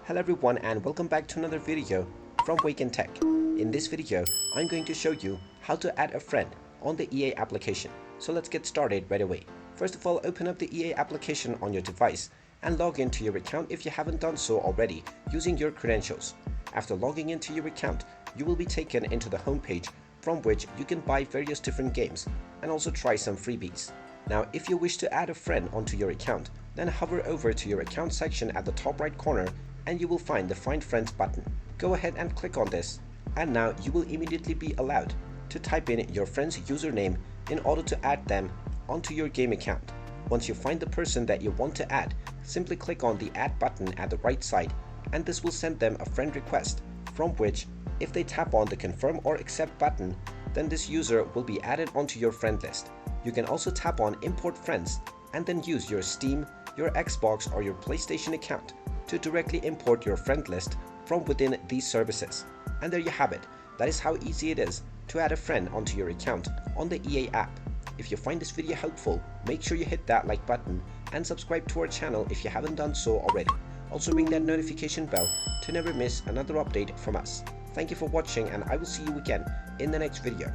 Hello everyone and welcome back to another video from Wake&Tech. In this video, I'm going to show you how to add a friend on the EA application. So let's get started right away. First of all, open up the EA application on your device and log into your account if you haven't done so already using your credentials. After logging into your account, you will be taken into the home page from which you can buy various different games and also try some freebies. Now, if you wish to add a friend onto your account, then hover over to your account section at the top right corner and you will find the Find Friends button. Go ahead and click on this, and now you will immediately be allowed to type in your friend's username in order to add them onto your game account. Once you find the person that you want to add, simply click on the Add button at the right side, and this will send them a friend request, from which, if they tap on the Confirm or Accept button, then this user will be added onto your friend list. You can also tap on Import Friends and then use your Steam, your Xbox or your PlayStation account to directly import your friend list from within these services. And there you have it. That is how easy it is to add a friend onto your account on the EA app. If you find this video helpful, make sure you hit that like button and subscribe to our channel if you haven't done so already. Also ring that notification bell to never miss another update from us. Thank you for watching and I will see you again in the next video.